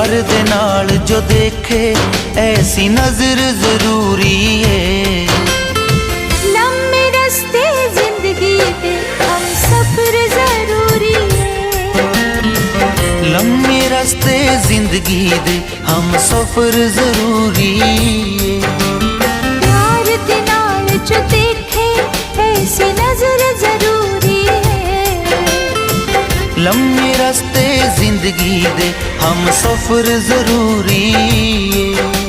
प्यार दे नाल जो देखे ऐसी नजर जरूरी है। लम्बे रास्ते जिंदगी दे हम सफर जरूरी है। लम्बे रास्ते जिंदगी दे हम सफर जरूरी है। प्यार दे नाल जो देखे ऐसी नजर जरूरी है। लम्बे रास्ते जिंदगी दे हम सफर जरूरी है।